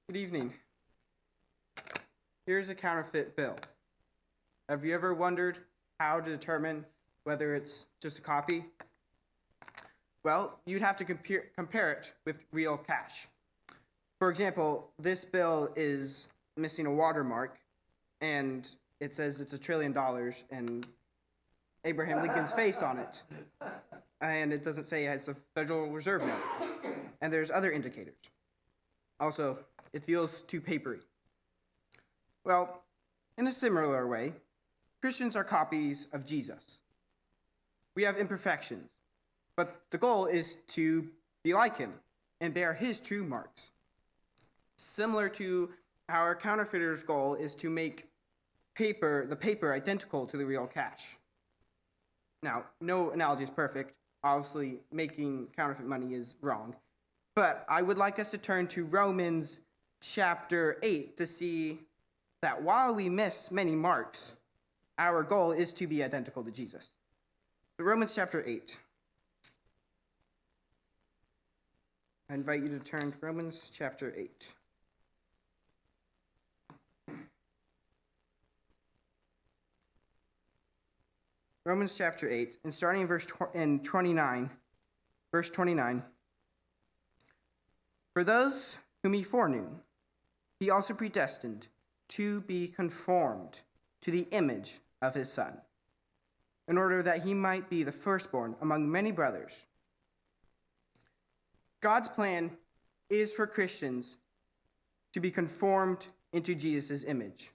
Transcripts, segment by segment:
Good evening. Here's a counterfeit bill. Have you ever wondered how to determine whether it's just a copy? Well, you'd have to compare it with real cash. For example, this bill is missing a watermark, and it says it's $1 trillion and Abraham Lincoln's face on it. And it doesn't say it's a Federal Reserve note. And there's other indicators. Also, it feels too papery. Well, in a similar way, Christians are copies of Jesus. We have imperfections, but the goal is to be like him and bear his true marks. Similar to our counterfeiter's goal is to make the paper identical to the real cash. Now, no analogy is perfect. Obviously, making counterfeit money is wrong. But I would like us to turn to Romans chapter 8 to see that while we miss many marks, our goal is to be identical to Jesus. So Romans chapter 8. I invite you to turn to Romans chapter 8. Romans chapter 8, and starting in verse 29. For those whom he foreknew, he also predestined to be conformed to the image of his Son, in order that he might be the firstborn among many brothers. God's plan is for Christians to be conformed into Jesus' image.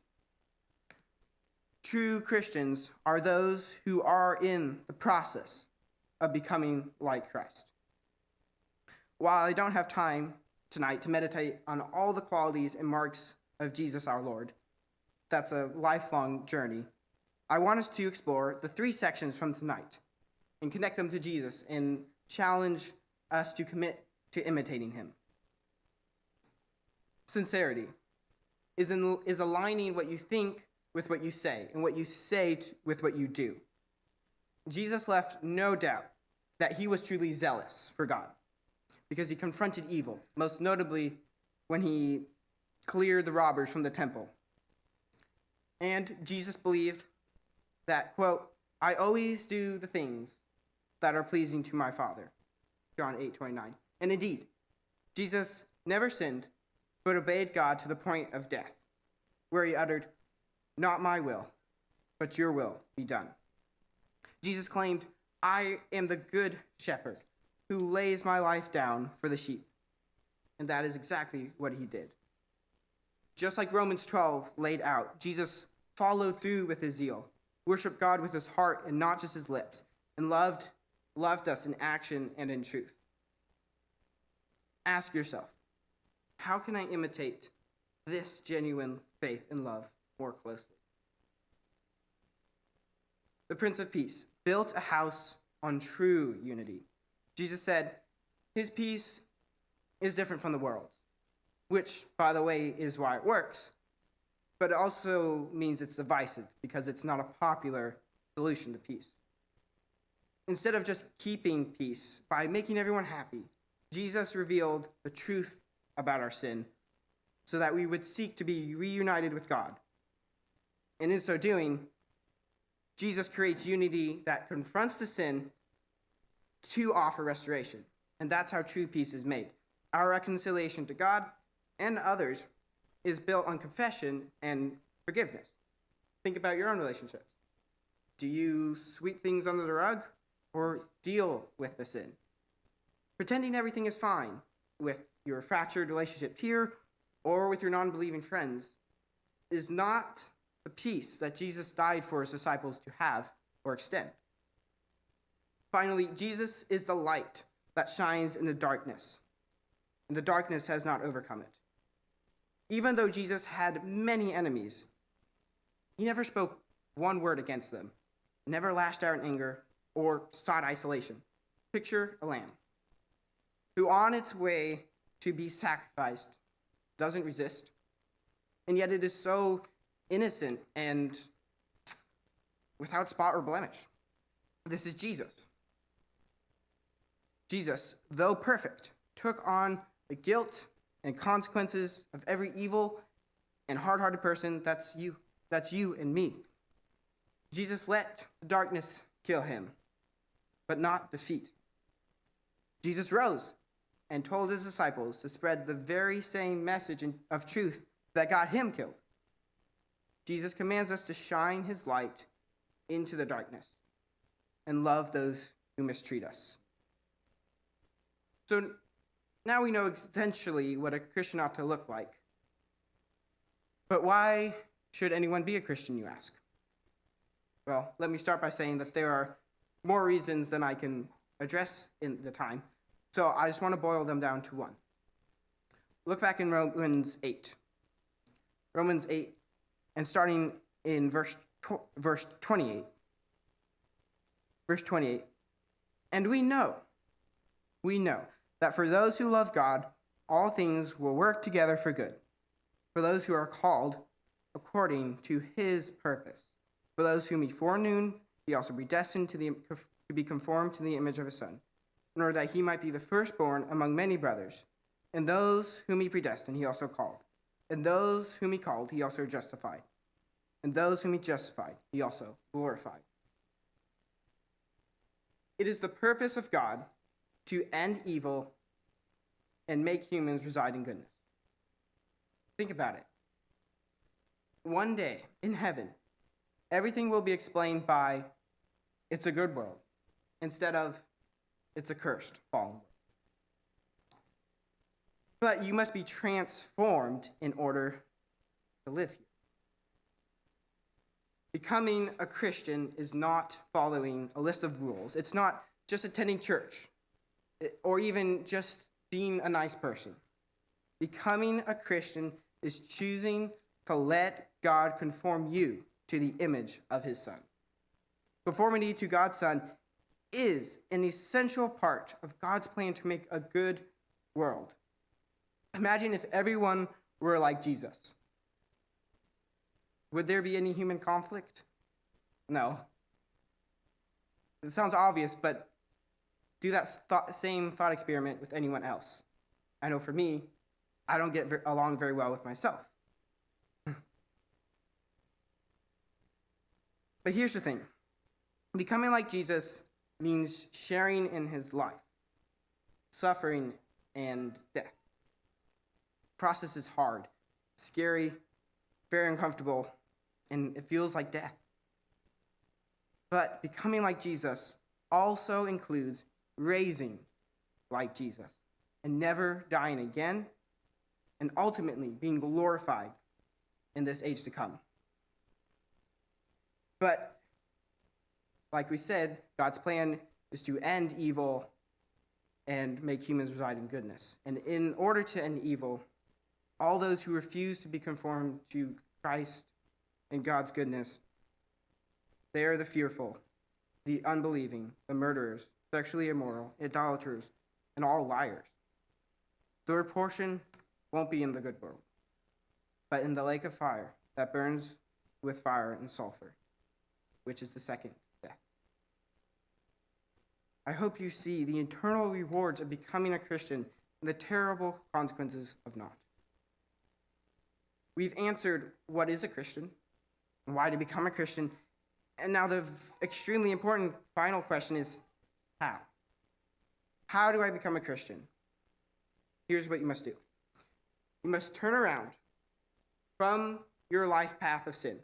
True Christians are those who are in the process of becoming like Christ. While I don't have time tonight to meditate on all the qualities and marks of Jesus our Lord, that's a lifelong journey, I want us to explore the 3 sections from tonight and connect them to Jesus and challenge us to commit to imitating him. Sincerity is aligning what you think with what you say, and what you say with what you do. Jesus left no doubt that he was truly zealous for God, because he confronted evil, most notably when he cleared the robbers from the temple. And Jesus believed that, quote, I always do the things that are pleasing to my Father, John 8:29. And indeed, Jesus never sinned, but obeyed God to the point of death, where he uttered, not my will, but your will be done. Jesus claimed, I am the good shepherd who lays my life down for the sheep. And that is exactly what he did. Just like Romans 12 laid out, Jesus followed through with his zeal, worshiped God with his heart and not just his lips, and loved us in action and in truth. Ask yourself, how can I imitate this genuine faith and love more closely? The Prince of Peace built a house on true unity. Jesus said, his peace is different from the world's, which, by the way, is why it works. But it also means it's divisive because it's not a popular solution to peace. Instead of just keeping peace by making everyone happy, Jesus revealed the truth about our sin so that we would seek to be reunited with God. And in so doing, Jesus creates unity that confronts the sin to offer restoration. And that's how true peace is made. Our reconciliation to God and others is built on confession and forgiveness. Think about your own relationships. Do you sweep things under the rug or deal with the sin? Pretending everything is fine with your fractured relationship here or with your non-believing friends is not the peace that Jesus died for his disciples to have or extend. Finally, Jesus is the light that shines in the darkness, and the darkness has not overcome it. Even though Jesus had many enemies, he never spoke one word against them, never lashed out in anger or sought isolation. Picture a lamb who on its way to be sacrificed doesn't resist, and yet it is so innocent and without spot or blemish. This is Jesus. Jesus, though perfect, took on the guilt and consequences of every evil and hard-hearted person. That's you. That's you and me. Jesus let the darkness kill him, but not defeat. Jesus rose and told his disciples to spread the very same message of truth that got him killed. Jesus commands us to shine his light into the darkness and love those who mistreat us. So now we know essentially what a Christian ought to look like. But why should anyone be a Christian, you ask? Well, let me start by saying that there are more reasons than I can address in the time. So I just want to boil them down to one. Look back in Romans 8. Romans 8, and starting in verse 28. Verse 28. And we know that for those who love God, all things will work together for good, for those who are called according to his purpose. For those whom he foreknew, he also predestined to be conformed to the image of his Son, in order that he might be the firstborn among many brothers. And those whom he predestined, he also called. And those whom he called, he also justified. And those whom he justified, he also glorified. It is the purpose of God to end evil and make humans reside in goodness. Think about it. One day in heaven, everything will be explained by it's a good world instead of it's a cursed, fallen world. But you must be transformed in order to live here. Becoming a Christian is not following a list of rules. It's not just attending church or even just being a nice person. Becoming a Christian is choosing to let God conform you to the image of his Son. Conformity to God's Son is an essential part of God's plan to make a good world. Imagine if everyone were like Jesus. Would there be any human conflict? No. It sounds obvious, but do that same thought experiment with anyone else. I know for me, I don't get along very well with myself. But here's the thing. Becoming like Jesus means sharing in his life, suffering, and death. The process is hard, scary, very uncomfortable, and it feels like death. But becoming like Jesus also includes raising like Jesus and never dying again, and ultimately being glorified in this age to come. But, like we said, God's plan is to end evil and make humans reside in goodness. And in order to end evil, all those who refuse to be conformed to Christ and God's goodness, they are the fearful, the unbelieving, the murderers, sexually immoral, idolaters, and all liars. Their portion won't be in the good world, but in the lake of fire that burns with fire and sulfur, which is the second death. I hope you see the eternal rewards of becoming a Christian and the terrible consequences of not. We've answered what is a Christian and why to become a Christian, and now the extremely important final question is how? How do I become a Christian? Here's what you must do. You must turn around from your life path of sin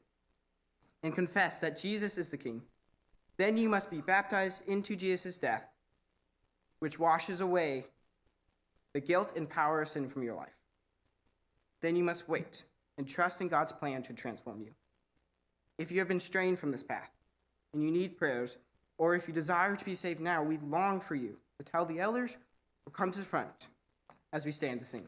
and confess that Jesus is the King. Then you must be baptized into Jesus' death, which washes away the guilt and power of sin from your life. Then you must wait and trust in God's plan to transform you. If you have been straying from this path and you need prayers, or if you desire to be saved now, we long for you to tell the elders or come to the front as we stand to sing.